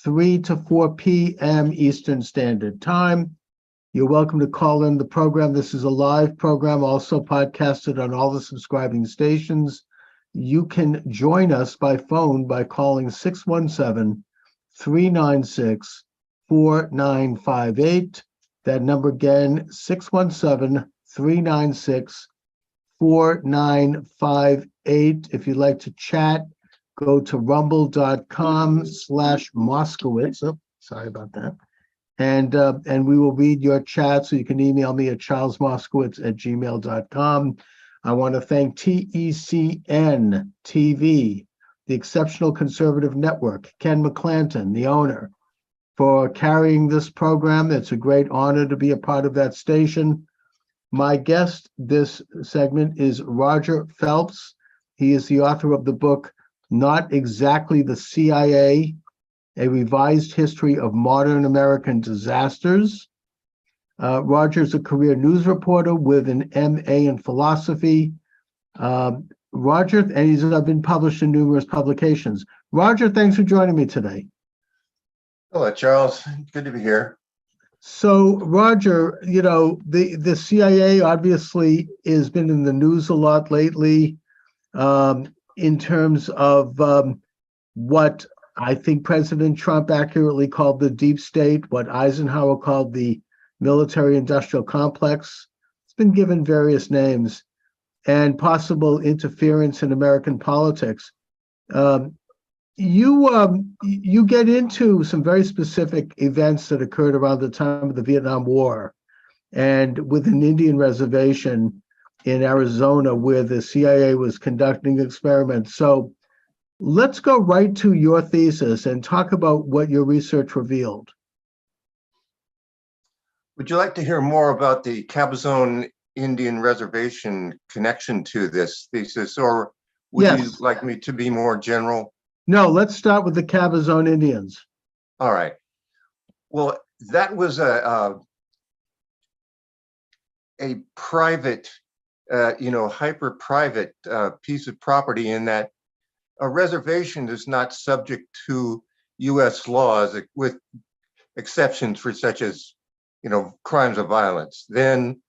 3 to 4 p.m. Eastern Standard Time. You're welcome to call in the program. This is a live program, also podcasted on all the subscribing stations. You can join us by phone by calling 617-396-4958. That number again, 617-396-4958. If you'd like to chat, go to rumble.com/Moskowitz. Oh, sorry about that. And we will read your chat, so you can email me at charlesmoskowitz@gmail.com. I want to thank TECN TV, the Exceptional Conservative Network, Ken McClanton, the owner, for carrying this program. It's a great honor to be a part of that station. My guest this segment is Roger Phelps. He is the author of the book, Not Exactly the CIA, A Revised History of Modern American Disasters. Roger is a career news reporter with an MA in philosophy. Roger, and he's been published in numerous publications. Roger, thanks for joining me today. Hello, Charles. Good to be here. So, Roger, you know, the CIA obviously has been in the news a lot lately in terms of what I think President Trump accurately called the deep state, what Eisenhower called the military-industrial complex. It's been given various names, and possible interference in American politics. You get into some very specific events that occurred around the time of the Vietnam War, and with an Indian reservation in Arizona where the CIA was conducting experiments. So let's go right to your thesis and talk about what your research revealed. Would you like to hear more about the Cabazon Indian Reservation connection to this thesis, or would Yes. you like me to be more general? No, let's start with the Cabazon Indians. All right. Well, that was a private, hyper-private piece of property, in that a reservation is not subject to U.S. laws, with exceptions for such as, crimes of violence. Then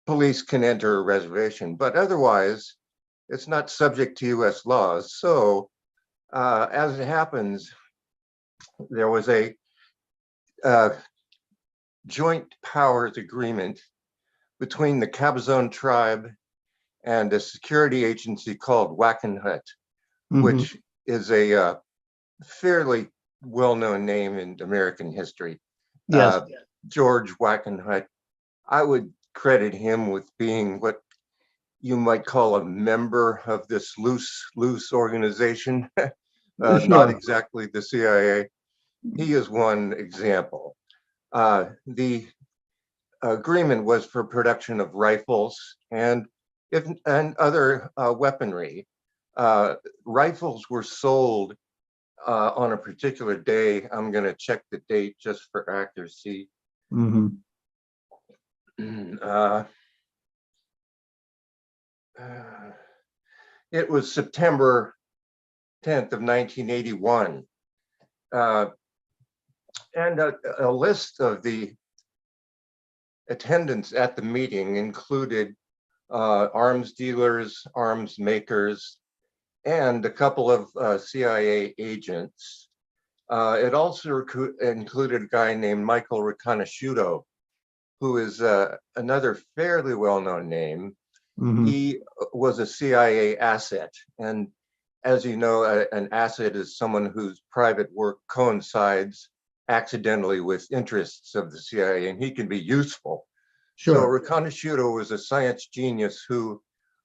police can enter a reservation, but otherwise it's not subject to U.S. laws. So as it happens, there was a joint powers agreement between the Cabazon tribe and a security agency called Wackenhut, which is a fairly well-known name in American history. Yes. George Wackenhut, I would credit him with being what you might call a member of this loose organization, not exactly the CIA. He is one example. The agreement was for production of rifles and other weaponry. Rifles were sold on a particular day. I'm going to check the date just for accuracy. It was September 10th of 1981. And a list of the attendants at the meeting included arms dealers, arms makers, and a couple of CIA agents. It also included a guy named Michael Riconosciuto, who is another fairly well-known name. He was a CIA asset. And as you know, an asset is someone whose private work coincides accidentally with interests of the CIA, and he can be useful. Sure. So Riconosciuto was a science genius who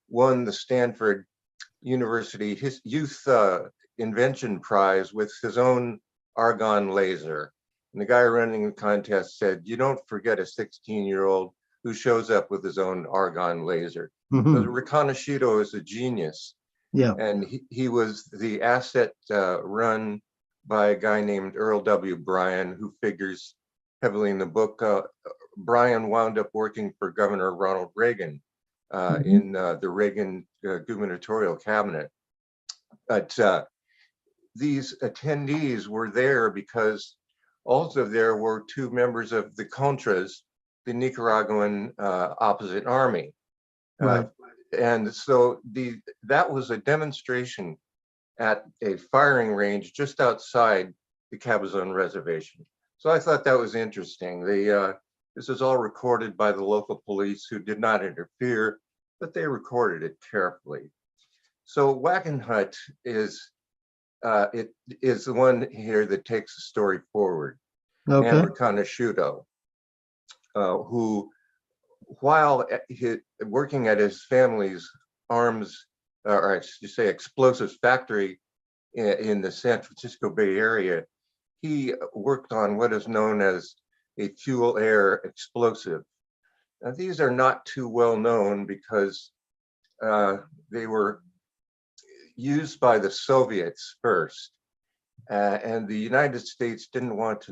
won the Stanford University Youth Invention Prize with his own argon laser. And the guy running the contest said, "You don't forget a 16-year-old who shows up with his own argon laser." So Riconosciuto is a genius. Yeah. And he was the asset run by a guy named Earl W. Bryan, who figures heavily in the book. Bryan wound up working for Governor Ronald Reagan in the Reagan gubernatorial cabinet. But these attendees were there because also there were two members of the Contras, the Nicaraguan opposite army. Right. And so that was a demonstration at a firing range just outside the Cabazon Reservation. So I thought that was interesting. This is all recorded by the local police who did not interfere, but they recorded it carefully. So Wackenhut is it is the one here that takes the story forward. Okay. And Reconasciuto, who, while working at his family's arms, or I should say explosives factory in the San Francisco Bay Area, he worked on what is known as a fuel air explosive. Now, these are not too well known because they were used by the Soviets first, and the United States didn't want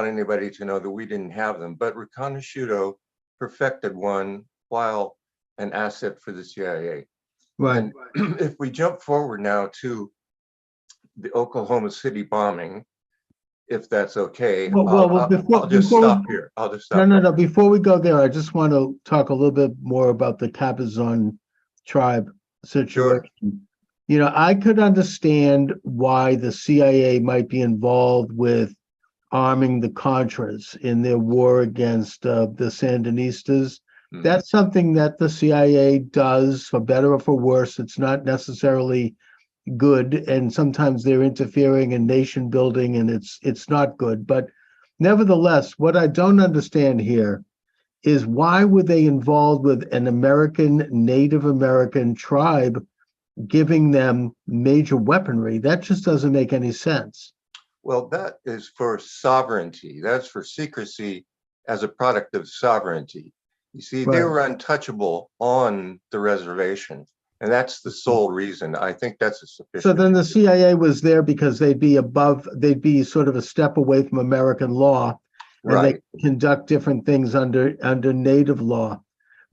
anybody to know that we didn't have them. But Reconasciuto perfected one while an asset for the CIA. Right. And if we jump forward now to the Oklahoma City bombing, if that's okay, I'll just stop here. I'll just stop. No. Before we go there, I just want to talk a little bit more about the Cabazon tribe situation. Sure. You know, I could understand why the CIA might be involved with arming the Contras in their war against the Sandinistas. Mhm. That's something that the CIA does, for better or for worse. It's not necessarily good, and sometimes they're interfering in nation building, and it's not good. But nevertheless, what I don't understand here is why were they involved with an American, Native American tribe, giving them major weaponry? That just doesn't make any sense. Well, that is for sovereignty. That's for secrecy as a product of sovereignty. You see, they Right. were untouchable on the reservation, and that's the sole reason. I think that's a sufficient. So then the CIA was there because they'd be sort of a step away from American law, and Right. they conduct different things under native law.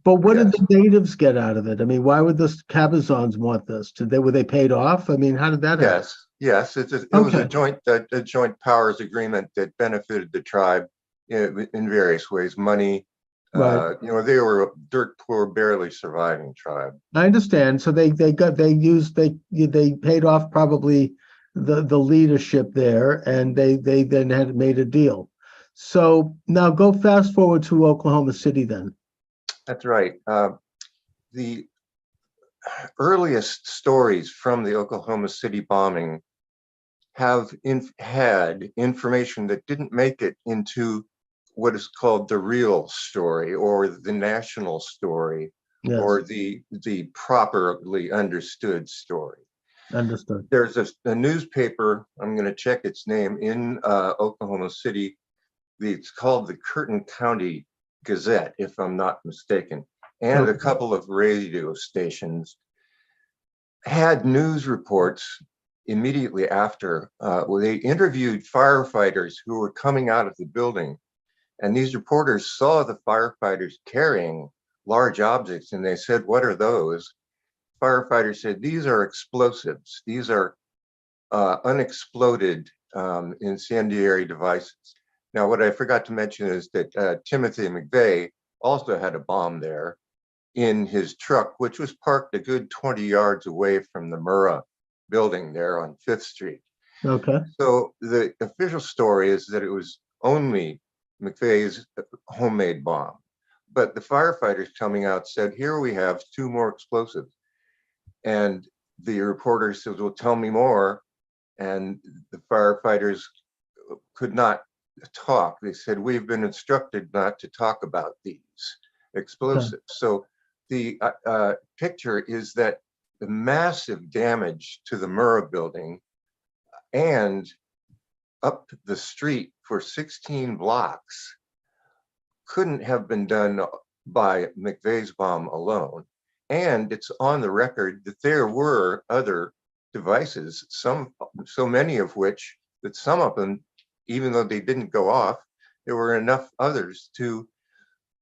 But what did Yes. the natives get out of it? I mean, why would the Cabazons want this? Were they paid off? I mean, how did that happen? Yes. It was a joint powers agreement that benefited the tribe in various ways. Money, Right. they were a dirt poor, barely surviving tribe. I understand. So they paid off probably the leadership there, and they then had made a deal. So now go fast forward to Oklahoma City then. That's right. The earliest stories from the Oklahoma City bombing have had information that didn't make it into what is called the real story, or the national story, Yes. or the properly understood story. Understood. There's a newspaper, I'm going to check its name, in Oklahoma City. It's called the Curtin County Gazette, if I'm not mistaken, and Okay. a couple of radio stations had news reports immediately after, where they interviewed firefighters who were coming out of the building. And these reporters saw the firefighters carrying large objects, and they said, "What are those?" Firefighters said, "These are explosives. These are unexploded incendiary devices." Now, what I forgot to mention is that Timothy McVeigh also had a bomb there in his truck, which was parked a good 20 yards away from the Murrah building there on 5th Street. Okay. So the official story is that it was only McVeigh's homemade bomb. But the firefighters coming out said, "Here we have 2 more explosives." And the reporter said, "Well, tell me more." And the firefighters could not talk. They said, "We've been instructed not to talk about these explosives." Okay. So the picture is that the massive damage to the Murrah building and up the street for 16 blocks couldn't have been done by McVeigh's bomb alone. And it's on the record that there were other devices, so many of which, that some of them, even though they didn't go off, there were enough others to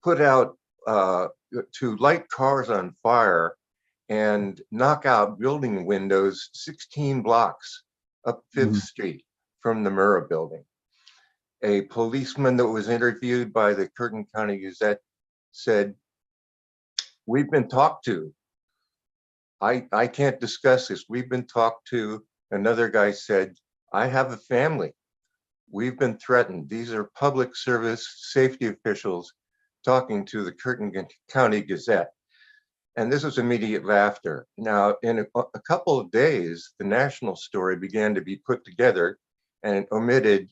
put out, to light cars on fire and knock out building windows 16 blocks up Fifth Mhm. Street from the Murrah building. A policeman that was interviewed by the Curtin County Gazette said, "We've been talked to. I can't discuss this. We've been talked to." Another guy said, "I have a family. We've been threatened." These are public service safety officials talking to the Curtin County Gazette. And this was immediate laughter. Now, in a couple of days, the national story began to be put together and omitted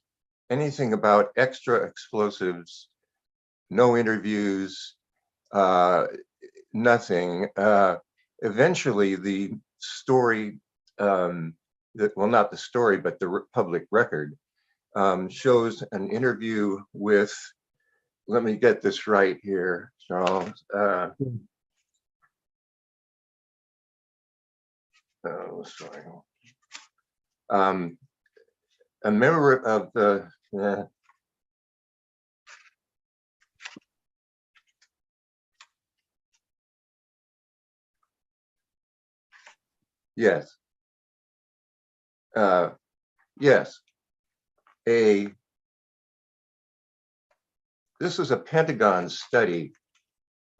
anything about extra explosives, no interviews, nothing. Eventually, the story, well, not the story, but the public record shows an interview with, let me get this right here, Charles. Oh, sorry. A member of the, yes, yes, this is a Pentagon study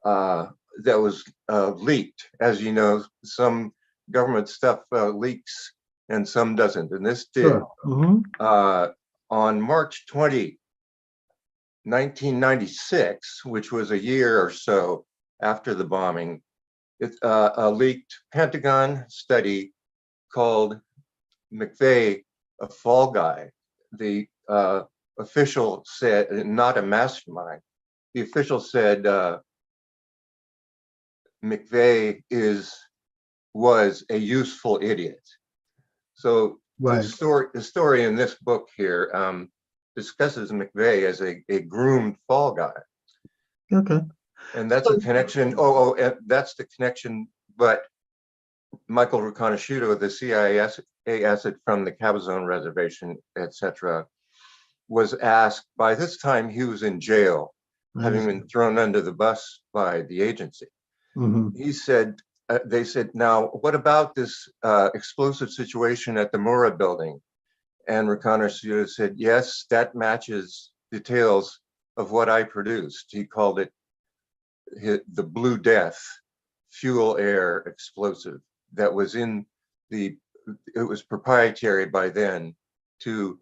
that was leaked. As you know, some government stuff leaks and some doesn't, and this did. Sure. Mhm. On March 20, 1996, which was a year or so after the bombing, a leaked Pentagon study called McVeigh a fall guy. The official said, not a mastermind, the official said McVeigh was a useful idiot. So Right. the story in this book here discusses McVeigh as a groomed fall guy. Okay. And that's a connection. That's the connection. But Michael Ruconosciuto, the CIA asset from the Cabazon Reservation, etc., was asked. By this time, he was in jail, having been thrown under the bus by the agency. Mhm. He said, they said, "Now, what about this explosive situation at the Murrah building?" And Ruconosciuto said, "Yes, that matches details of what I produced." He called it the Blue Death fuel air explosive that was it was proprietary by then to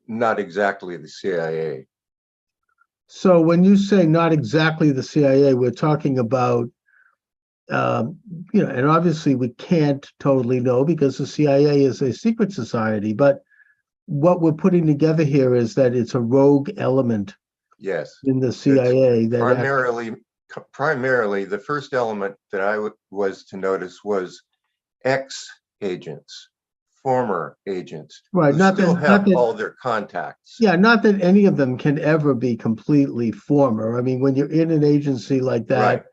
not exactly the CIA. So when you say not exactly the CIA, we're talking about, um, and obviously we can't totally know because the CIA is a secret society, but what we're putting together here is that it's a rogue element Yes, in the CIA that primarily the first element that I was to notice was ex-agents, former agents, right, who still have all their contacts. yeah, not that any of them can ever be completely former. I mean, when you're in an agency like that, Right.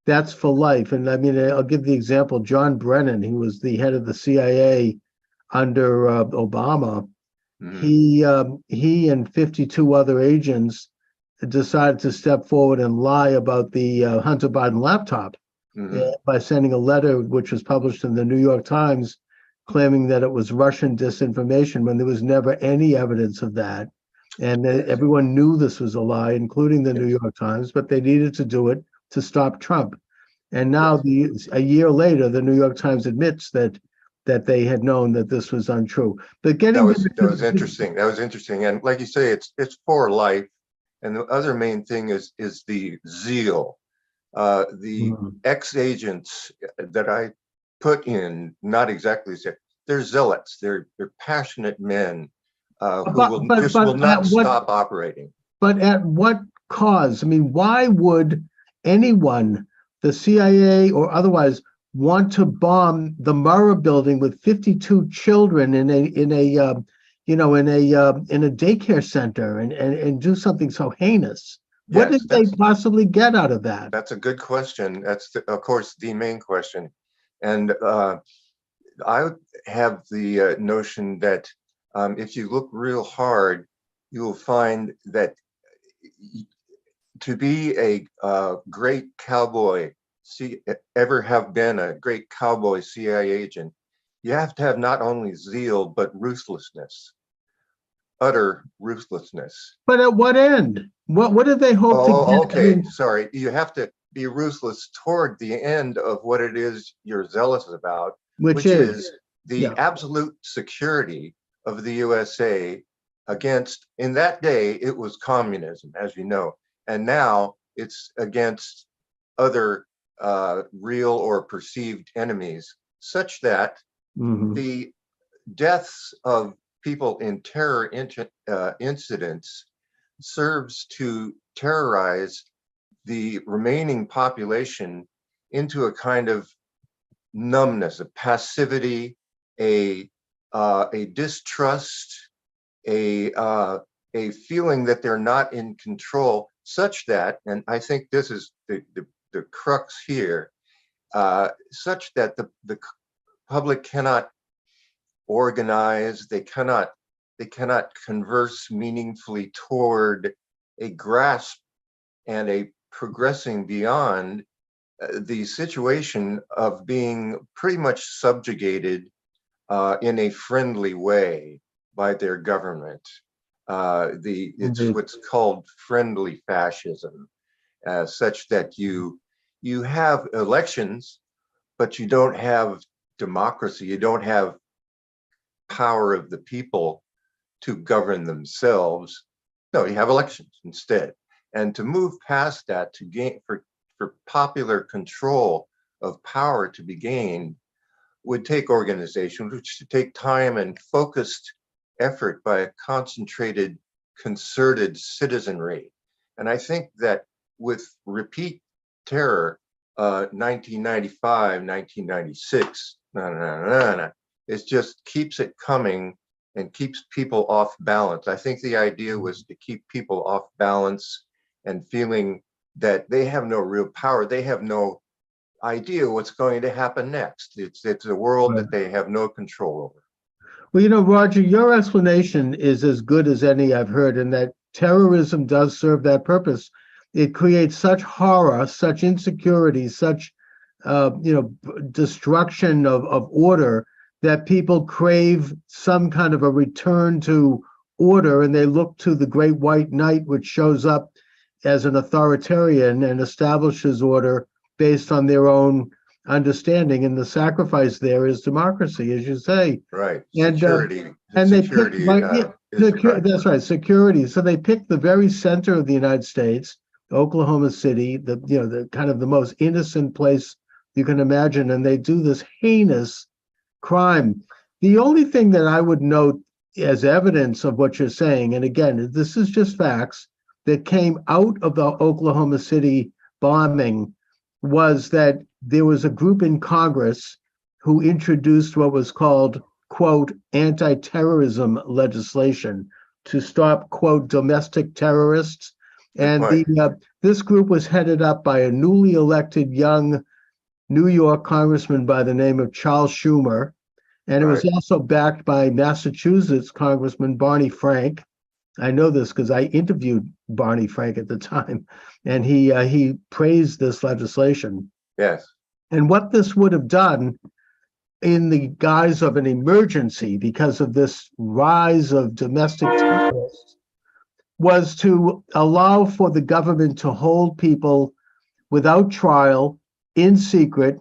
that's for life. And I mean, I'll give the example, John Brennan, who was the head of the CIA under Obama. Mhm. He and 52 other agents decided to step forward and lie about the Hunter Biden laptop by sending a letter, which was published in the New York Times, claiming that it was Russian disinformation when there was never any evidence of that. And Yes. everyone knew this was a lie, including the Yes. New York Times, but they needed to do it to stop Trump. And now, Yes. a year later, the New York Times admits that they had known that this was untrue. But getting that was interesting. That was interesting. And like you say, it's for life. And the other main thing is the zeal. The ex-agents that I put in, not exactly, they're zealots. They're passionate men who will not stop operating. But at what cause? I mean, why would anyone, the CIA or otherwise, want to bomb the Murrah building with 52 children in a daycare center and do something so heinous? What Yes, did they possibly get out of that? that's a good question. That's of course the main question. And I have the notion that if you look real hard, you will find that to be a great cowboy, ever have been a great cowboy CIA agent, you have to have not only zeal, but ruthlessness, utter ruthlessness. But at what end? What did they hope to Oh, get? I okay. mean, Sorry. You have to be ruthless toward the end of what it is you're zealous about, which which is is, the yeah. absolute security of the USA against, in that day, it was communism, as you know, and now it's against other real or perceived enemies, such that Mhm. the deaths of people in terror incidents serves to terrorize the remaining population into a kind of numbness, a passivity, a distrust, a feeling that they're not in control, such that, and I think this is the crux here, such that the public cannot organize, they cannot converse meaningfully toward a grasp and a progressing beyond the situation of being pretty much subjugated in a friendly way by their government. It's Indeed. what's called friendly fascism, such that you have elections, but you don't have democracy. You don't have power of the people to govern themselves. No, you have elections instead. And to move past that, to gain for popular control of power to be gained, would take organization, which should take time and focused effort by a concentrated, concerted citizenry. And I think that with repeat terror, 1995, 1996, it just keeps it coming and keeps people off balance. I think the idea was to keep people off balance and feeling that they have no real power. They have no idea what's going to happen next. It's a world Right. that they have no control over. Well, Roger, your explanation is as good as any I've heard, in that terrorism does serve that purpose. It creates such horror, such insecurity, such destruction of order, that people crave some kind of a return to order, and they look to the great white knight, which shows up as an authoritarian and establishes order based on their own understanding. And the sacrifice there is democracy, as you say. Right. And they picked Security is the price. that's right, security. So they picked the very center of the United States, Oklahoma City, the kind of the most innocent place you can imagine, and they do this heinous crime. The only thing that I would note as evidence of what you're saying, and again, this is just facts that came out of the Oklahoma City bombing, was that there was a group in Congress who introduced what was called, quote, anti-terrorism legislation to stop, quote, domestic terrorists. Good And point. this group was headed up by a newly elected young New York congressman by the name of Charles Schumer. And it was Right. also backed by Massachusetts Congressman Barney Frank. I know this because I interviewed Barney Frank at the time, and he praised this legislation. Yes. And what this would have done, in the guise of an emergency because of this rise of domestic terrorists, was to allow for the government to hold people without trial, in secret,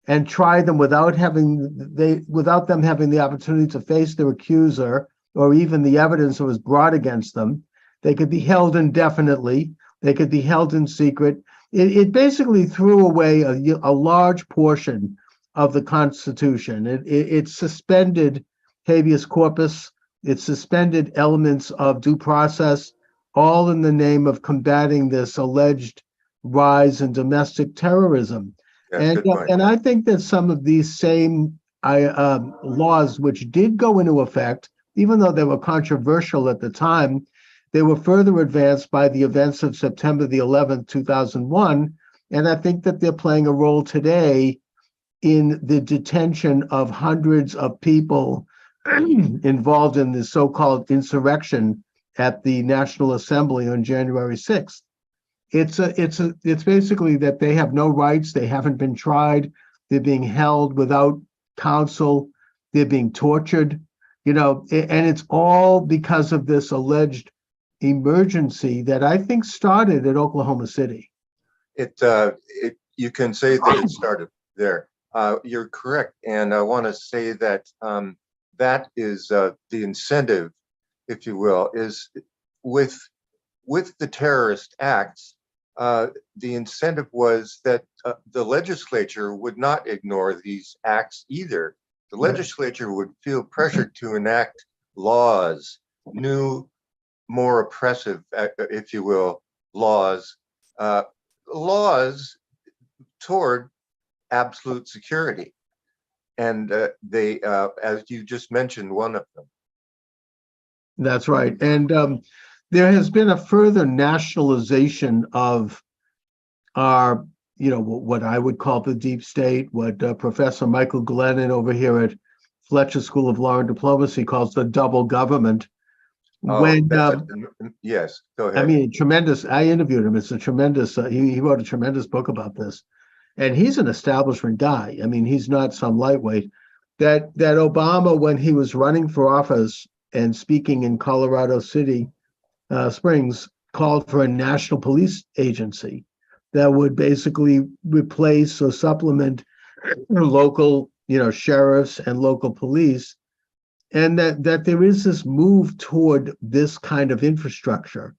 and try them without them having the opportunity to face their accuser or even the evidence that was brought against them. They could be held indefinitely. They could be held in secret. It basically threw away a large portion of the Constitution. It suspended habeas corpus. It suspended elements of due process, all in the name of combating this alleged rise in domestic terrorism. Yes. And Good point. and I think that some of these same laws, which did go into effect, even though they were controversial at the time, they were further advanced by the events of September the 11th, 2001. And I think that they're playing a role today in the detention of hundreds of people involved in the so-called insurrection at the National Assembly on January 6th. It's basically that they have no rights. They haven't been tried. They're being held without counsel. they're being tortured, and it's all because of this alleged emergency that I think started at Oklahoma City. You can say that it started there. You're correct, and I want to say that that is the incentive, if you will, is with the terrorist acts. The incentive was that the legislature would not ignore these acts either. The legislature would feel pressured to enact laws, new, more oppressive, if you will, laws toward absolute security. And they, as you just mentioned, one of them. That's right. And there has been a further nationalization of our, what I would call the deep state, what Professor Michael Glennon over here at Fletcher School of Law and Diplomacy calls the double government. Yes, go ahead. I mean, tremendous. I interviewed him. It's a tremendous. He wrote a tremendous book about this, and he's an establishment guy. I mean, he's not some lightweight. That Obama, when he was running for office and speaking in Colorado Springs, called for a national police agency that would basically replace or supplement local, sheriffs and local police. And that there is this move toward this kind of infrastructure.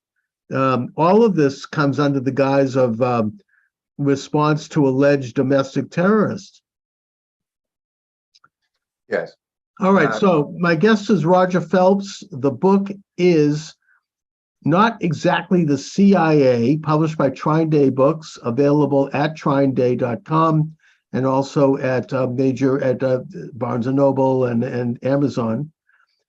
All of this comes under the guise of response to alleged domestic terrorists. Yes. All right. So my guest is Roger Phelps. The book is Not Exactly the CIA, published by Trine-Day Books, available at trineday.com. and also at Barnes & Noble and Amazon.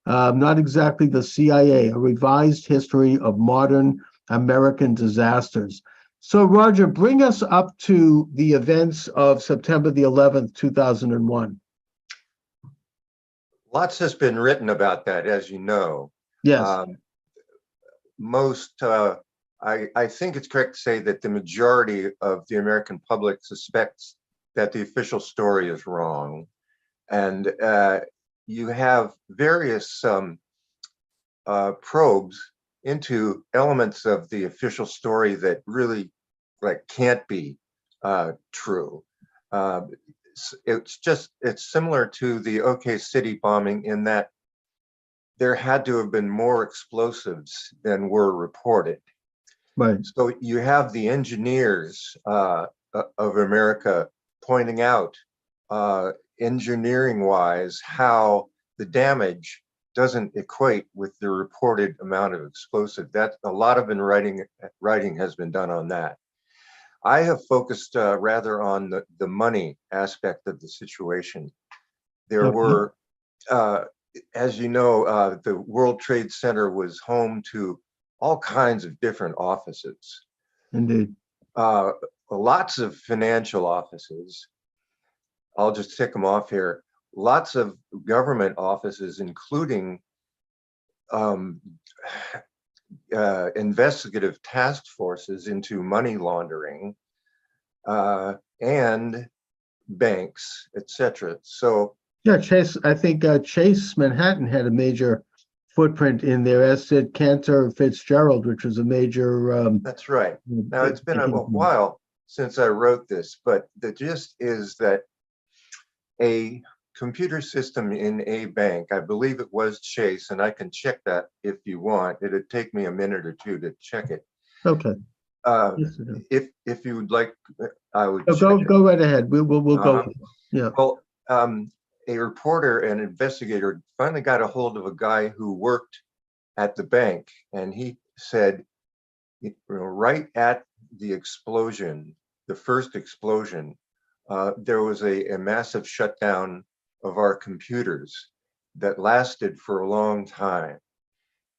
Not Exactly the CIA, a revised history of modern American disasters. So Roger, bring us up to the events of September the 11th, 2001. Lots has been written about that, as you know. Yes. I think it's correct to say that the majority of the American public suspects that the official story is wrong. And you have various probes into elements of the official story that really can't be true. It's similar to the OK City bombing in that there had to have been more explosives than were reported. Right. So you have the engineers of America pointing out engineering-wise how the damage doesn't equate with the reported amount of explosive. That a lot of writing has been done on that. I have focused rather on the money aspect of the situation. There were, as you know, the World Trade Center was home to all kinds of different offices. Indeed. Lots of financial offices. I'll just tick them off here. Lots of government offices, including investigative task forces into money laundering and banks, etc. So yeah, Chase. I think Chase Manhattan had a major footprint in there, as did Cantor Fitzgerald, which was a major. That's right. Now it's been a while since I wrote this, but the gist is that a computer system in a bank, I believe it was Chase, and I can check that if you want. It'd take me a minute or two to check it. Okay. If you would like, I would go right ahead. We'll go. Yeah. Well, a reporter and investigator finally got a hold of a guy who worked at the bank, and he said, right at the explosion, the first explosion, there was a massive shutdown of our computers that lasted for a long time.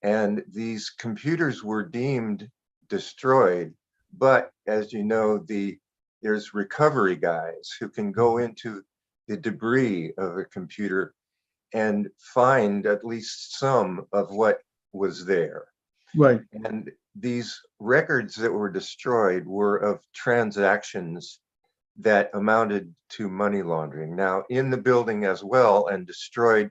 And these computers were deemed destroyed. But as you know, there's recovery guys who can go into the debris of a computer and find at least some of what was there. Right. And these records that were destroyed were of transactions that amounted to money laundering. Now, in the building as well, and destroyed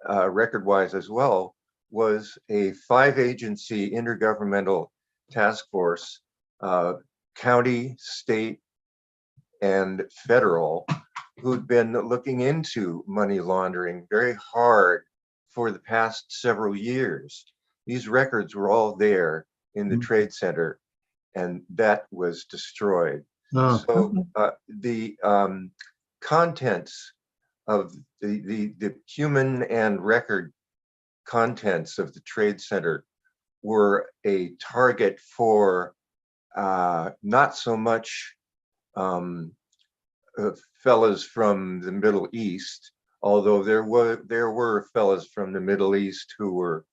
record-wise as well, was a 5-agency intergovernmental task force, county, state, and federal, who'd been looking into money laundering very hard for the past several years. These records were all there in the Trade Center, and that was destroyed. Oh, So the contents of the human and record contents of the Trade Center were a target for not so much fellas from the Middle East, although there were fellas from the Middle East who were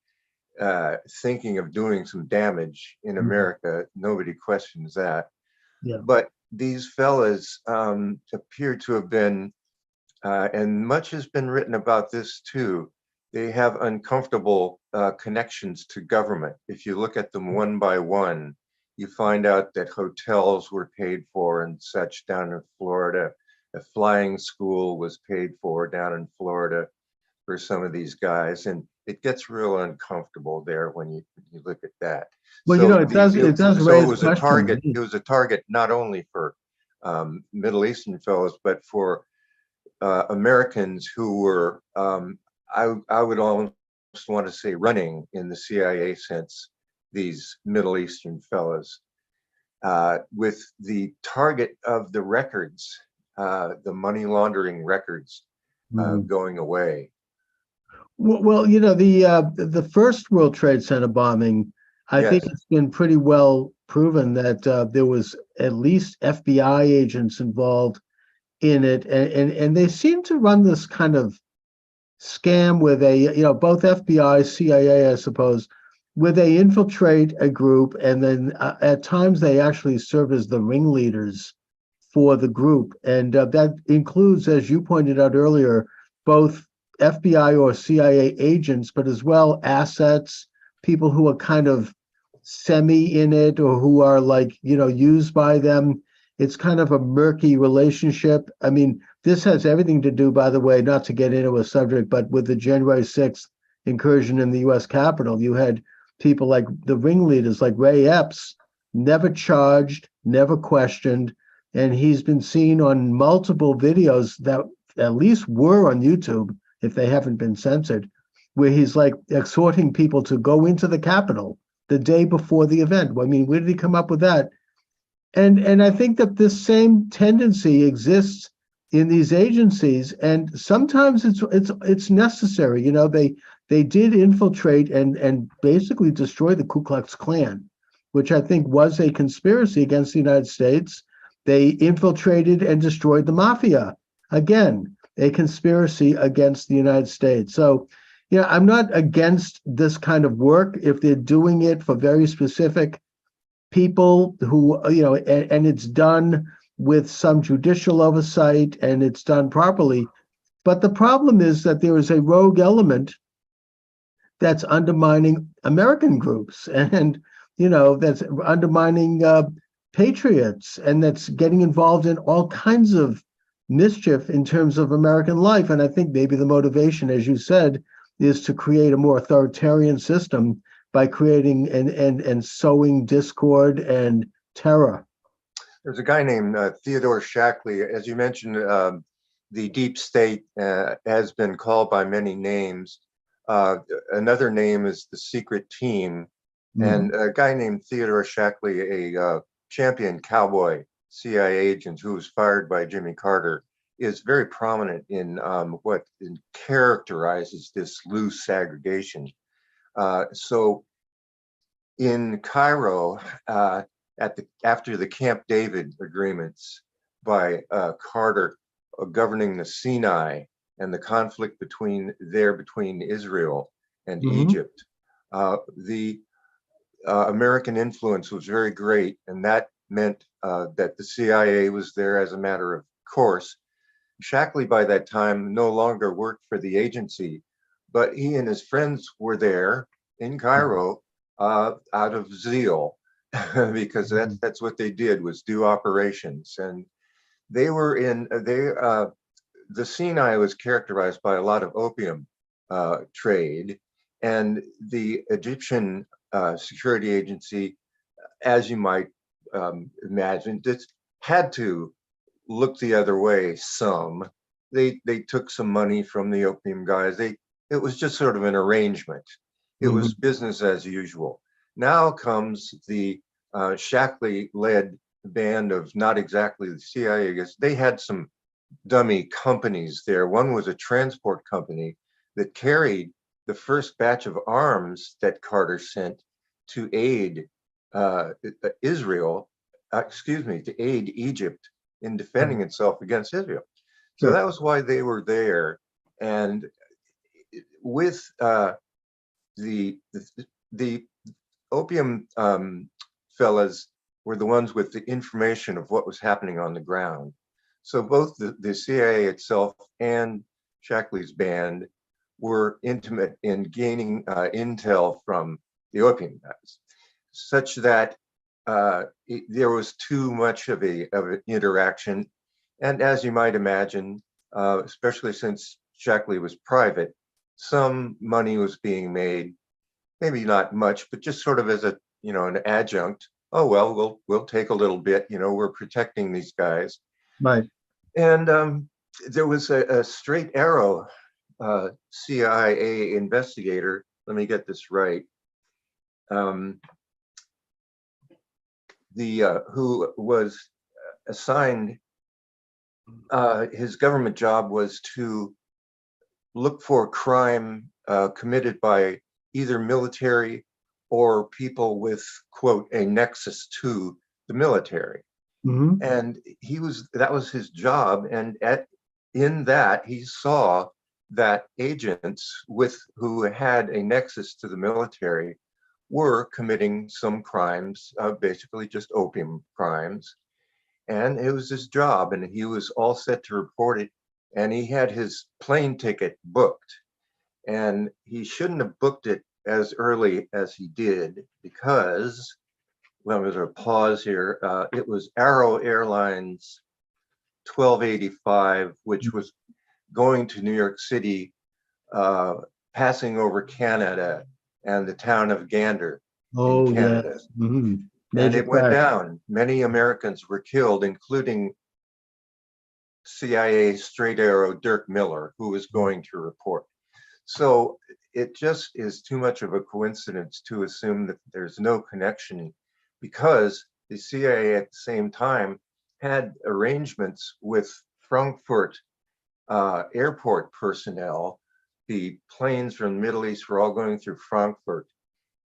thinking of doing some damage in America. Nobody questions that. yeah. But these fellas appear to have been, and much has been written about this too, they have uncomfortable connections to government. If you look at them one by one, you find out that hotels were paid for and such down in Florida. A flying school was paid for down in Florida for some of these guys. And it gets real uncomfortable there when you look at that. Well, So it does so raise it was a questions. target not only for Middle Eastern fellows, but for Americans who were, I would almost want to say, running in the CIA sense, these Middle Eastern fellows, with the target of the records, the money laundering records, going away. Well, the first World Trade Center bombing, I think Yes. it's been pretty well proven that there was at least FBI agents involved in it, and they seem to run this kind of scam where they, both FBI, CIA, I suppose, where they infiltrate a group, and then at times they actually serve as the ringleaders for the group, and that includes, as you pointed out earlier, both FBI or CIA agents, but as well assets, people who are kind of semi in it or who are like, used by them. It's kind of a murky relationship. I mean, this has everything to do, by the way, not to get into a subject, but with the January 6th incursion in the US Capitol, you had people like the ringleaders, like Ray Epps, never charged, never questioned. And he's been seen on multiple videos that at least were on YouTube, if they haven't been censored, where he's like exhorting people to go into the Capitol the day before the event. I mean, where did he come up with that? And I think that this same tendency exists in these agencies, and sometimes it's necessary. They did infiltrate and basically destroy the Ku Klux Klan, which I think was a conspiracy against the United States. They infiltrated and destroyed the mafia. Again, a conspiracy against the United States. So, I'm not against this kind of work if they're doing it for very specific people who, and it's done with some judicial oversight and it's done properly. But the problem is that there is a rogue element that's undermining American groups and, that's undermining patriots, and that's getting involved in all kinds of mischief in terms of American life. And I think maybe the motivation, as you said, is to create a more authoritarian system by creating and sowing discord and terror. There's a guy named Theodore Shackley. As you mentioned, the deep state has been called by many names. Another name is the secret team. And a guy named Theodore Shackley, a champion cowboy CIA agent who was fired by Jimmy Carter, is very prominent in what characterizes this loose segregation. So in Cairo, after the Camp David agreements by Carter governing the Sinai and the conflict between Israel and Egypt, the American influence was very great, and that meant that the CIA was there as a matter of course. Shackley, by that time, no longer worked for the agency, but he and his friends were there in Cairo out of zeal, because that's what they did, was do operations. And they were in the Sinai was characterized by a lot of opium trade, and the Egyptian security agency, as you might imagine, just had to look the other way some. They took some money from the opium guys. It was just sort of an arrangement. It was Mhm. business as usual. Now comes the Shackley-led band of not exactly the CIA. I guess they had some dummy companies there. One was a transport company that carried the first batch of arms that Carter sent to aid Israel, excuse me, to aid Egypt in defending itself against Israel. So Sure. that was why they were there. And with the the opium fellas were the ones with the information of what was happening on the ground. So both the CIA itself and Shackley's band were intimate in gaining intel from the opium guys, such that there was too much of an interaction. And as you might imagine, especially since Shackley was private, some money was being made, maybe not much, but just sort of as a, an adjunct. Oh, well, we'll take a little bit, we're protecting these guys. Right. And there was a straight arrow CIA investigator. Let me get this right. Who was assigned, his government job was to look for crime committed by either military or people with, quote, a nexus to the military. Mhm. And that was his job. And in that, he saw that agents who had a nexus to the military were committing some crimes, basically just opium crimes. And it was his job, and he was all set to report it. And he had his plane ticket booked. And he shouldn't have booked it as early as he did because, well, there's a pause here. It was Arrow Airlines 1285, which was going to New York City, passing over Canada and the town of Gander in Oh, Canada. yes. Mhm. And Major it went crash. down. Many Americans were killed, including CIA straight arrow Dirk Miller, who was going to report. So it just is too much of a coincidence to assume that there's no connection, because the CIA at the same time had arrangements with Frankfurt airport personnel. The planes from the Middle East were all going through Frankfurt,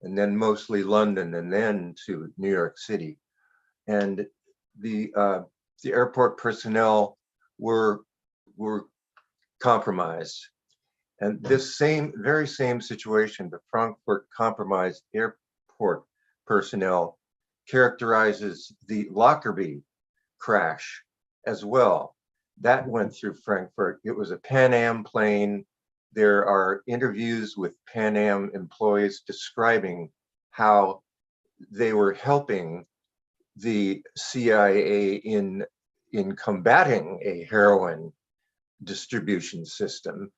and then mostly London, and then to New York City. And the airport personnel were compromised. And this very same situation, the Frankfurt compromised airport personnel, characterizes the Lockerbie crash as well. That went through Frankfurt. It was a Pan Am plane. There are interviews with Pan Am employees describing how they were helping the CIA in combating a heroin distribution system,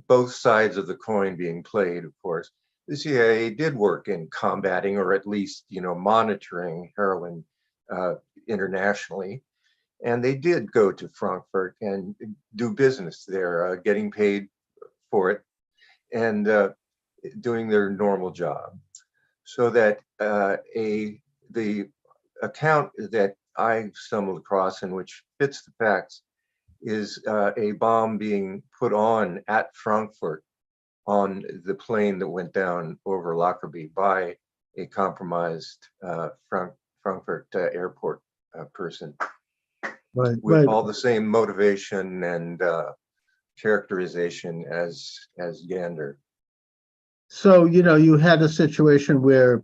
both sides of the coin being played, of course. The CIA did work in combating, or at least, monitoring heroin internationally. And they did go to Frankfurt and do business there, getting paid for it and doing their normal job. So that the account that I stumbled across, and which fits the facts, is a bomb being put on at Frankfurt on the plane that went down over Lockerbie by a compromised Frankfurt airport person, Right. with Right. all the same motivation and characterization as Gander. So, you had a situation where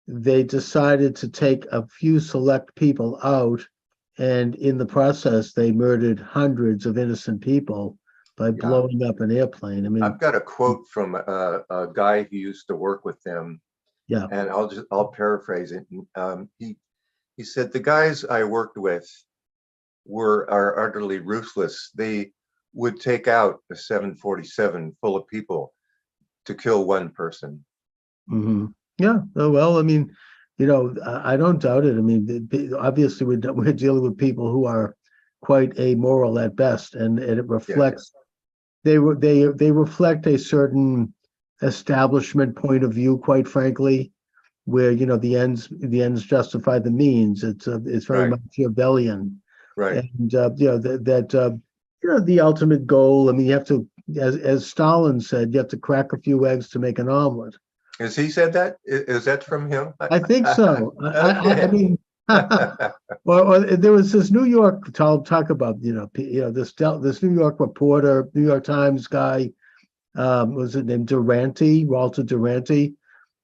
they decided to take a few select people out, and in the process, they murdered hundreds of innocent people by Yeah, blowing up an airplane. I mean, I've got a quote from a guy who used to work with them, yeah. and I'll paraphrase it. He said, "The guys I worked with are utterly ruthless. They would take out a 747 full of people to kill one person. Mhm. Yeah, well, I mean, I don't doubt it. I mean, obviously we're dealing with people who are quite amoral at best, and it Yes. reflects they reflect a certain establishment point of view, quite frankly, where the ends justify the means. It's very Right. much Orwellian, Right. and the ultimate goal. I mean, you have to, as Stalin said, you have to crack a few eggs to make an omelet. Has he said that? Is that from him? I think so. I Okay. mean, or there was this New York talk about this New York reporter, New York Times guy, was it named Durante, Walter Durante,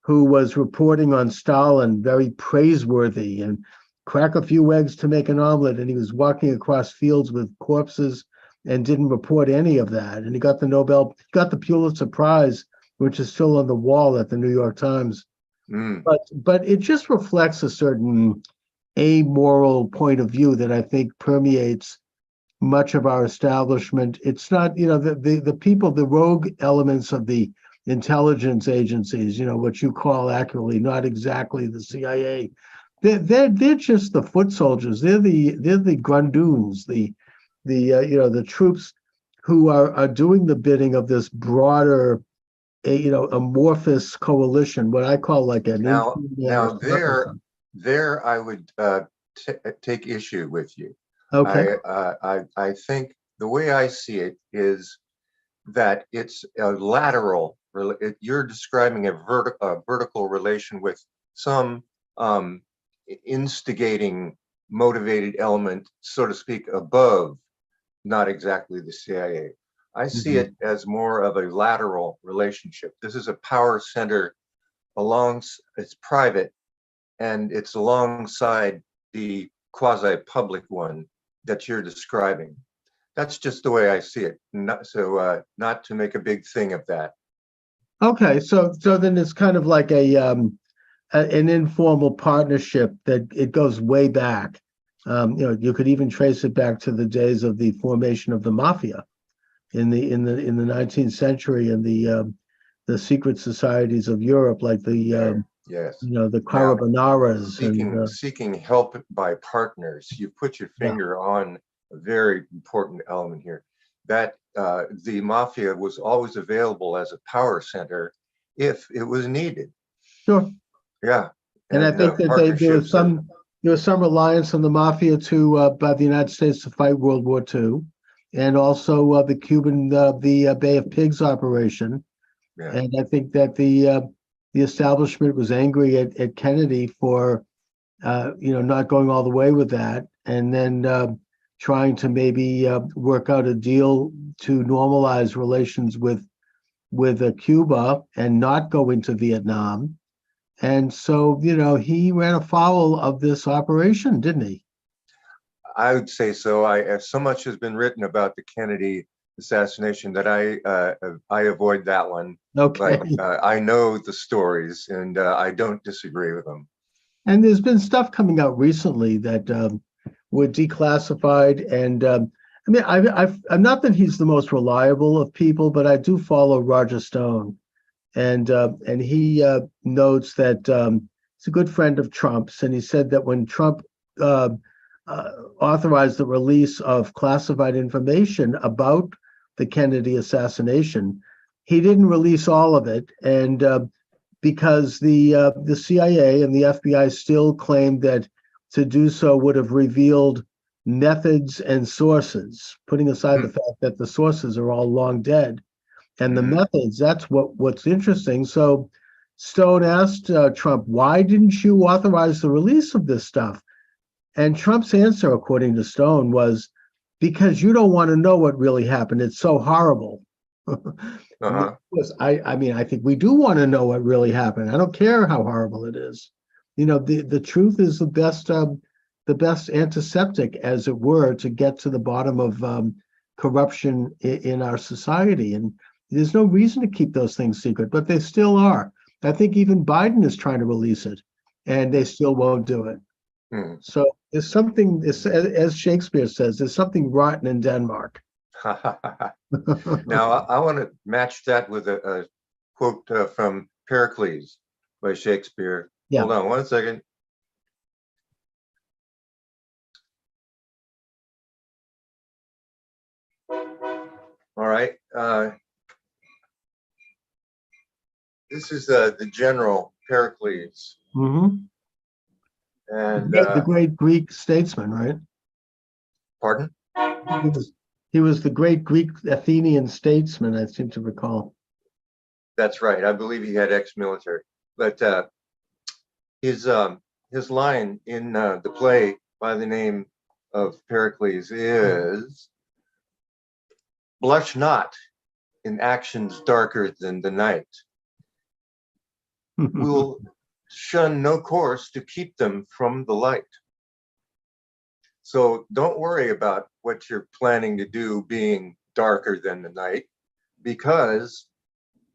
who was reporting on Stalin, very praiseworthy, and crack a few eggs to make an omelet, and he was walking across fields with corpses and didn't report any of that, and he got the Pulitzer Prize, which is still on the wall at the New York Times. Mm. But it just reflects a certain amoral point of view that I think permeates much of our establishment. It's not, the people, the rogue elements of the intelligence agencies, what you call accurately, not exactly the CIA. They're just the foot soldiers. They're the grundoons, the troops who are doing the bidding of this broader, amorphous coalition, what I call like an Now aristocracy. there I would take issue with you. Okay. I think the way I see it is that it's a lateral. You're describing a vertical relation with some instigating, motivated element, so to speak, above, not exactly the CIA. I see Mhm. it as more of a lateral relationship. This is a power center it's private, and it's alongside the quasi-public one that you're describing. That's just the way I see it. Not to make a big thing of that. Okay, so then it's kind of like an informal partnership that it goes way back. You could even trace it back to the days of the formation of the mafia in the 19th century, and the secret societies of Europe, like Yeah. Yes. the Now, carabonaras and seeking help by partners, you put your yeah, finger on a very important element here. That the mafia was always available as a power center if it was needed. sure. Yeah, And I and think that partnerships are. there was some reliance on the mafia by the United States to fight World War II, and also the Cuban the Bay of Pigs operation. Yeah. And I think that the establishment was angry at Kennedy for not going all the way with that, and then trying to maybe work out a deal to normalize relations with Cuba and not go into Vietnam. And so, he ran afoul of this operation, didn't he? I would say so. So much has been written about the Kennedy assassination that I avoid that one. Okay. But I know the stories, and I don't disagree with them. And there's been stuff coming out recently that were declassified. And I mean, I'm not that he's the most reliable of people, but I do follow Roger Stone. And he notes that he's a good friend of Trump's. And he said that when Trump uh, authorized the release of classified information about the Kennedy assassination, he didn't release all of it. And because the CIA and the FBI still claimed that to do so would have revealed methods and sources, putting aside the Hmm. fact that the sources are all long dead. And the Mhm. methods, that's what's interesting. So Stone asked Trump, why didn't you authorize the release of this stuff? And Trump's answer, according to Stone, was because you don't want to know what really happened. It's so horrible. Uh-huh. I mean, I think we do want to know what really happened. I don't care how horrible it is. The truth is the best antiseptic, as it were, to get to the bottom of corruption in our society. And there's no reason to keep those things secret, but they still are. I think even Biden is trying to release it, and they still won't do it. Hmm. So there's something, as Shakespeare says, there's something rotten in Denmark. Now, I want to match that with a quote from Pericles by Shakespeare. Yeah. Hold on one second. All right. This is the general Pericles. Mhm. And The great Greek statesman, right? pardon? He was the great Greek Athenian statesman, I seem to recall. That's right. I believe he had ex-military. But his line in the play by the name of Pericles is, "Blush not in actions darker than the night. We will shun no course to keep them from the light." So don't worry about what you're planning to do being darker than the night, because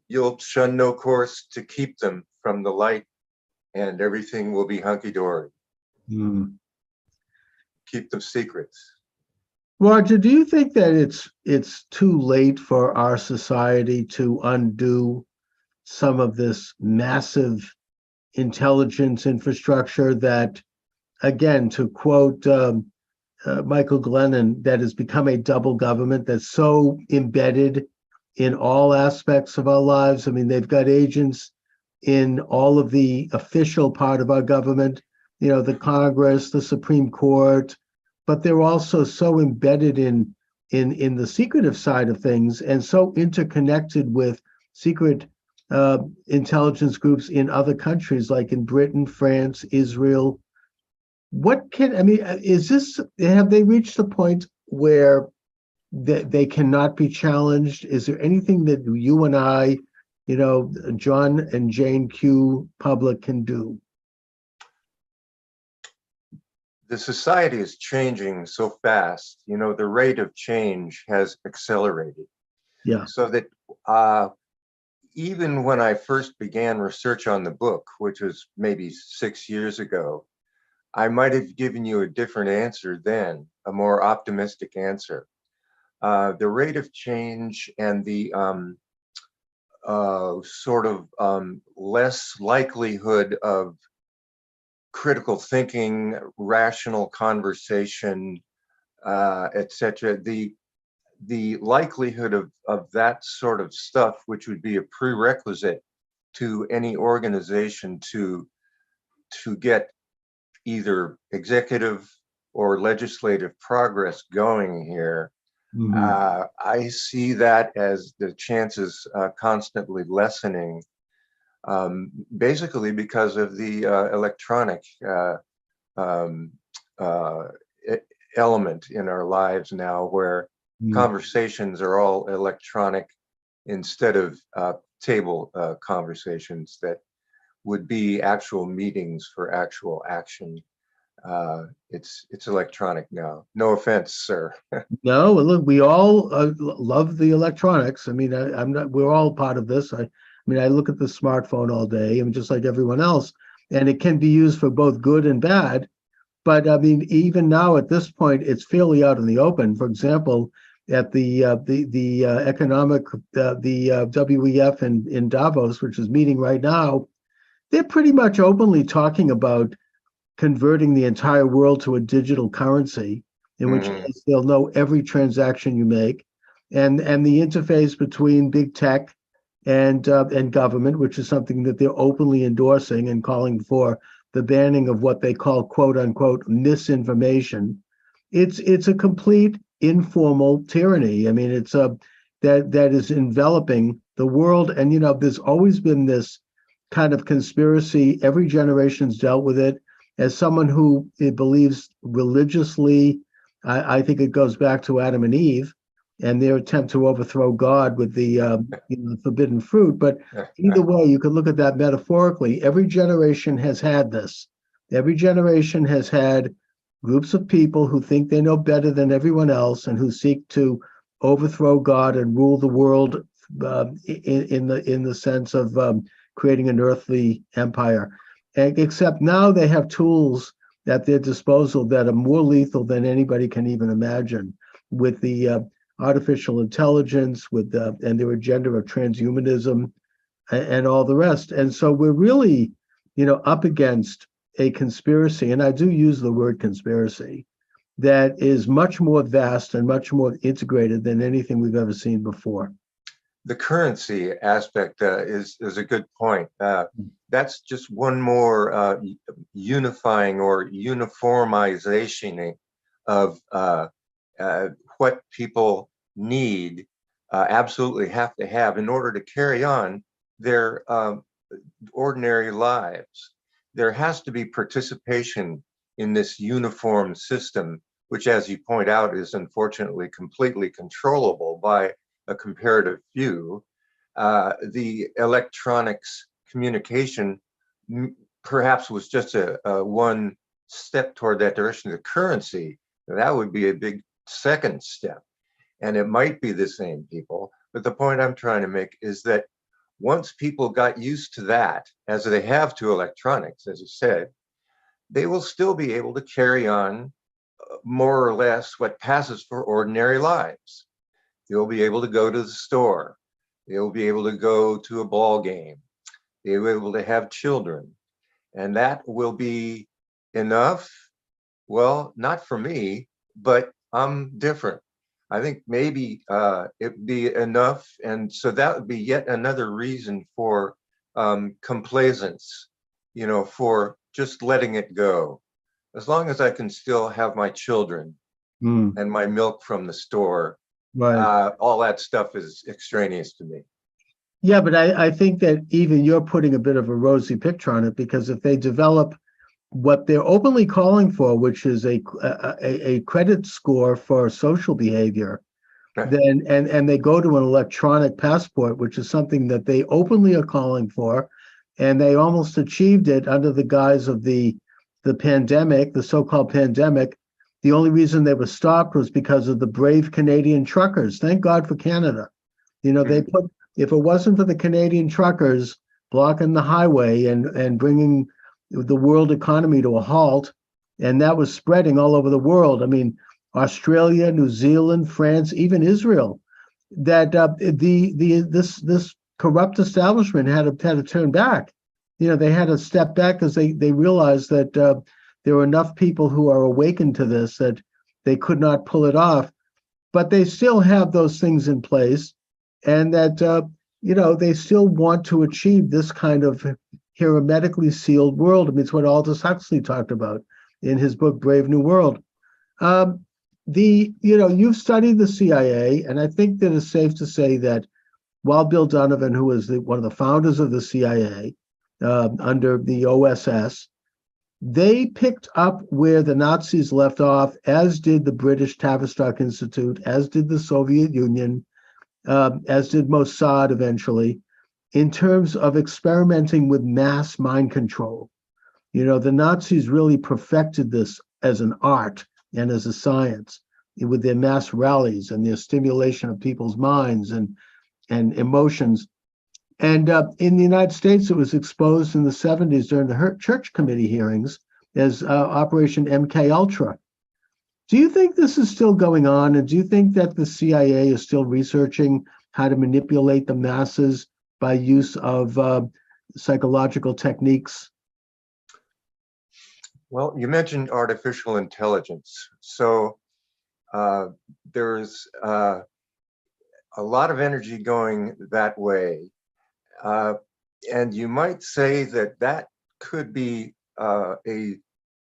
you'll shun no course to keep them from the light, and everything will be hunky-dory. Mm. Keep them secrets. Roger, do you think that it's too late for our society to undo some of this massive intelligence infrastructure that, again, to quote Michael Glennon, that has become a double government that's so embedded in all aspects of our lives? I mean, they've got agents in all of the official part of our government, the Congress, the Supreme Court, but they're also so embedded in the secretive side of things and so interconnected with secret intelligence groups in other countries, like in Britain, France, Israel. Have they reached the point where they cannot be challenged? Is there anything that you and I, John and Jane Q. Public can do? The society is changing so fast, the rate of change has accelerated. Yeah. So that even when I first began research on the book, which was maybe 6 years ago, I might have given you a different answer then, a more optimistic answer. The rate of change and the less likelihood of critical thinking, rational conversation, etc. The likelihood of that sort of stuff, which would be a prerequisite to any organization to get either executive or legislative progress going here, I see that as the chances constantly lessening, basically because of the electronic um, element in our lives now, where conversations are all electronic instead of table conversations that would be actual meetings for actual action. It's electronic now. No offense, sir. No, look, we all love the electronics. I mean, I'm not. We're all part of this. I mean, I look at the smartphone all day, and just like everyone else, and it can be used for both good and bad. But I mean, even now at this point, it's fairly out in the open. For example, at the economic the WEF in Davos, which is meeting right now, they're pretty much openly talking about converting the entire world to a digital currency, in which case they'll know every transaction you make, and the interface between big tech and government, which is something that they're openly endorsing and calling for the banning of what they call "quote unquote" misinformation. It's a complete informal tyranny. I mean, it's that is enveloping the world, and there's always been this kind of conspiracy. Every generation's dealt with it. As someone who believes religiously, I think it goes back to Adam and Eve and their attempt to overthrow God with the forbidden fruit. But either way, you could look at that metaphorically. Every generation has had this. Every generation has had groups of people who think they know better than everyone else and who seek to overthrow God and rule the world in the sense of creating an earthly empire. Except now they have tools at their disposal that are more lethal than anybody can even imagine, with the artificial intelligence, with and their agenda of transhumanism and all the rest. And so we're really, up against a conspiracy, and I do use the word conspiracy, that is much more vast and much more integrated than anything we've ever seen before. The currency aspect is a good point. That's just one more unifying or uniformization of what people need, absolutely have to have in order to carry on their ordinary lives. There has to be participation in this uniform system, which, as you point out, is unfortunately completely controllable by a comparative few. The electronics communication perhaps was just a one step toward that direction. The currency, that would be a big second step. And it might be the same people. But the point I'm trying to make is that once people got used to that, as they have to electronics, as you said, they will still be able to carry on more or less what passes for ordinary lives. They'll be able to go to the store. They'll be able to go to a ball game. They'll be able to have children. And that will be enough. Well, not for me, but I'm different. I think maybe it'd be enough. And so that would be yet another reason for complaisance, for just letting it go. As long as I can still have my children and my milk from the store, Right. all that stuff is extraneous to me. Yeah, but I think that even you're putting a bit of a rosy picture on it, because if they develop what they're openly calling for, which is a credit score for social behavior, then and they go to an electronic passport, which is something that they openly are calling for, and they almost achieved it under the guise of the pandemic, the so-called pandemic. The only reason they were stopped was because of the brave Canadian truckers. Thank God for Canada. They put, if it wasn't for the Canadian truckers blocking the highway and bringing the world economy to a halt, and that was spreading all over the world. I mean, Australia, New Zealand, France, even Israel, that this corrupt establishment had to turn back. They had to step back because they realized that there were enough people who are awakened to this that they could not pull it off. But they still have those things in place, and that they still want to achieve this kind of hermetically sealed world. I mean, it's what Aldous Huxley talked about in his book Brave New World. You've studied the CIA, and I think that it's safe to say that while Bill Donovan, who was one of the founders of the CIA under the OSS, they picked up where the Nazis left off, as did the British Tavistock Institute, as did the Soviet Union, as did Mossad eventually, in terms of experimenting with mass mind control. The Nazis really perfected this as an art and as a science, with their mass rallies and their stimulation of people's minds and emotions. And in the United States, it was exposed in the 70s during the Church Committee hearings as Operation MK Ultra. Do you think this is still going on? And do you think that the CIA is still researching how to manipulate the masses by use of psychological techniques? Well, you mentioned artificial intelligence. So there's a lot of energy going that way. And you might say that could be a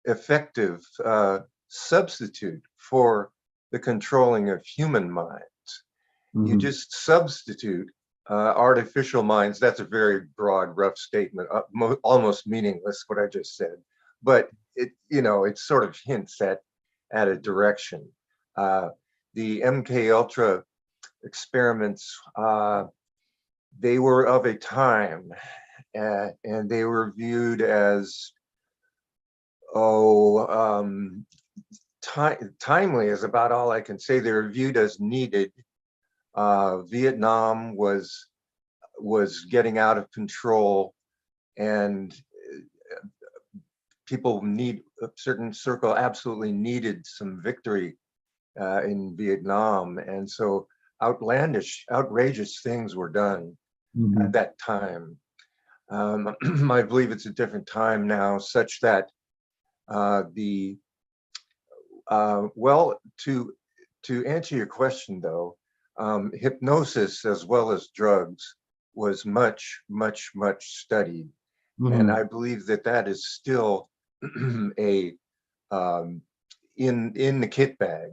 effective substitute for the controlling of human minds. You just substitute artificial minds. That's a very broad, rough statement, almost meaningless, what I just said. But it sort of hints at a direction. The MK Ultra experiments, they were of a time, and they were viewed as timely is about all I can say. They were viewed as needed. Vietnam was getting out of control, and people need a certain circle absolutely needed some victory in Vietnam, and so outlandish, outrageous things were done at that time. I believe it's a different time now, such that well, to answer your question though, hypnosis as well as drugs was much studied, and I believe that that is still a in the kit bag.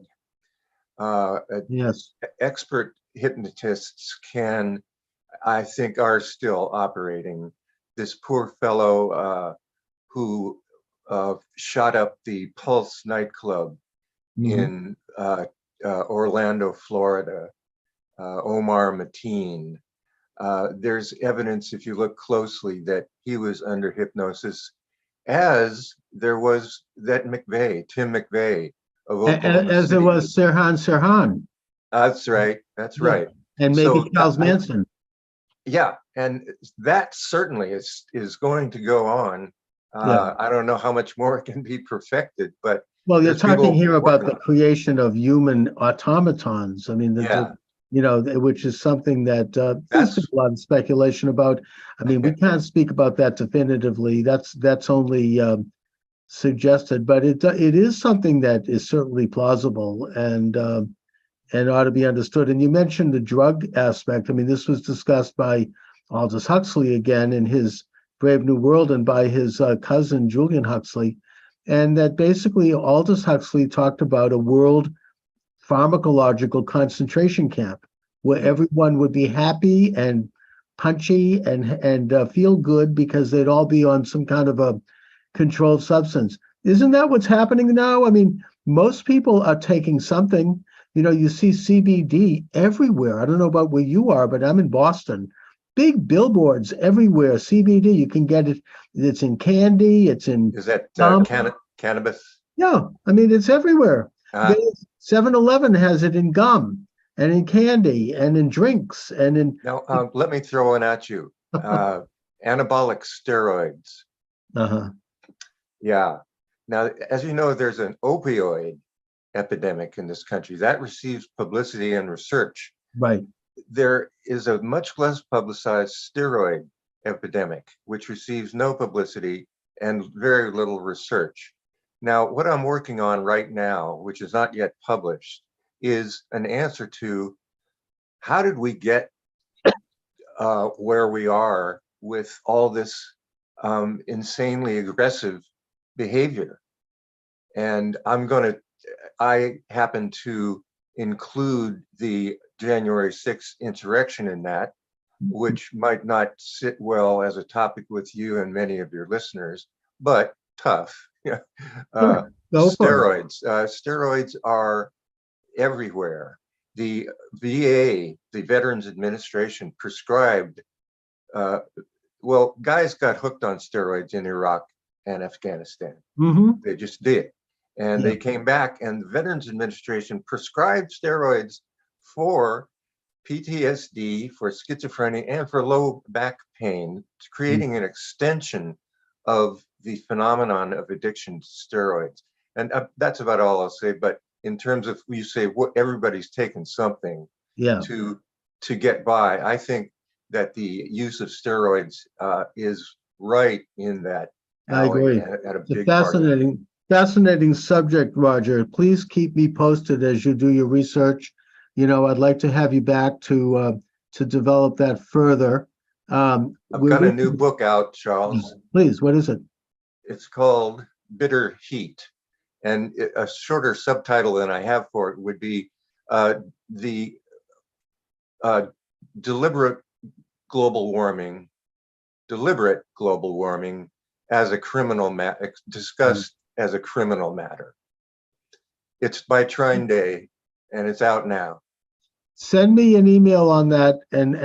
Yes. Expert hypnotists can, I think, are still operating. This poor fellow who shot up the Pulse nightclub in Orlando, Florida, Omar Mateen. There's evidence, if you look closely, that he was under hypnosis, as there was that Tim McVeigh of Oklahoma As there City. was Sirhan. That's right. That's Yeah. right. And maybe Charles Manson. Yeah, and that certainly is going to go on. I don't know how much more it can be perfected, but well, you're talking here about the on creation of human automatons. I mean, yeah, which is something that there's been that's a lot of speculation about. I mean, we can't speak about that definitively. That's only suggested, but it is something that is certainly plausible and ought to be understood. And you mentioned the drug aspect. I mean, this was discussed by Aldous Huxley again in his Brave New World, and by his cousin Julian Huxley, and that basically Aldous Huxley talked about a world pharmacological concentration camp where everyone would be happy and punchy and feel good because they'd all be on some kind of a controlled substance. Isn't that what's happening now? I mean, most people are taking something. You see CBD everywhere. I don't know about where you are, but I'm in Boston. Big billboards everywhere. CBD, you can get it. It's in candy. It's in. Is that cannabis? Yeah, I mean, it's everywhere. 7-Eleven has it in gum and in candy and in drinks and in. Now, let me throw one at you. Anabolic steroids. Yeah. Now, as you know, there's an opioid epidemic in this country that receives publicity and research. Right. There is a much less publicized steroid epidemic, which receives no publicity and very little research. Now, what I'm working on right now, which is not yet published, is an answer to how did we get where we are with all this insanely aggressive behavior. And I happen to include the January 6th insurrection in that, which might not sit well as a topic with you and many of your listeners, but tough. Steroids. Steroids are everywhere. The VA, the Veterans Administration, prescribed, guys got hooked on steroids in Iraq and Afghanistan. They just did. And they came back, and the Veterans Administration prescribed steroids for PTSD, for schizophrenia, and for low back pain, creating an extension of the phenomenon of addiction to steroids. And that's about all I'll say. But in terms of, you say everybody's taken something to get by, I think that the use of steroids is right in that alley. I agree. At a it's big a fascinating subject, Roger. Please keep me posted as you do your research. I'd like to have you back to develop that further. I've got a new book out, Charles. Please, what is it? It's called Bitter Heat. And a shorter subtitle than I have for it would be the deliberate global warming as a criminal matter, discussed as a criminal matter. It's by Trine Day, and it's out now. Send me an email on that, and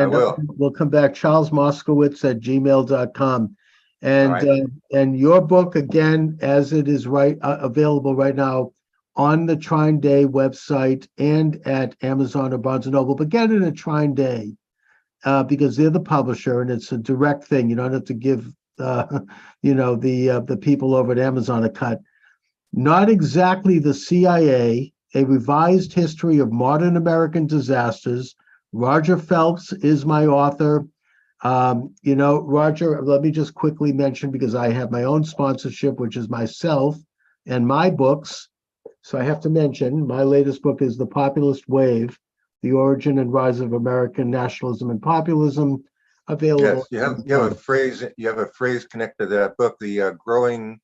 we'll come back. charlesmoskowitz@gmail.com. And your book, again, as it is available right now on the Trine Day website and at Amazon or Barnes & Noble, but get it at Trine Day because they're the publisher, and it's a direct thing. You don't have to give the people over at Amazon a cut. Not exactly the CIA, a revised history of modern American disasters. Roger Phelps is my author. Roger, let me just quickly mention, because I have my own sponsorship, which is myself and my books. So I have to mention my latest book is The Populist Wave, The Origin and Rise of American Nationalism and Populism, available. Yes, you have a phrase connected to that book, the growing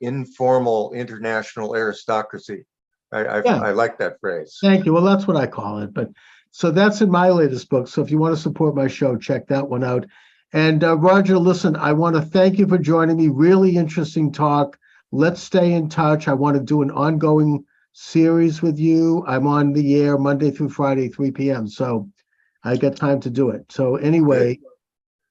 informal international aristocracy. I like that phrase. Thank you. Well, that's what I call it. But so that's in my latest book. So if you want to support my show, check that one out. And Roger, listen, I want to thank you for joining me. Really interesting talk. Let's stay in touch. I want to do an ongoing series with you. I'm on the air Monday through Friday, 3 p.m. So I get time to do it. So anyway,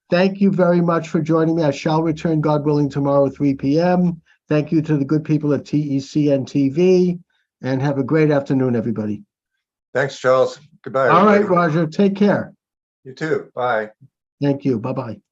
thank you very much for joining me. I shall return, God willing, tomorrow at 3 p.m. Thank you to the good people at TECN TV, and have a great afternoon, everybody. Thanks, Charles. Goodbye. All right, everybody. Roger, take care. You too. Bye. Thank you. Bye-bye.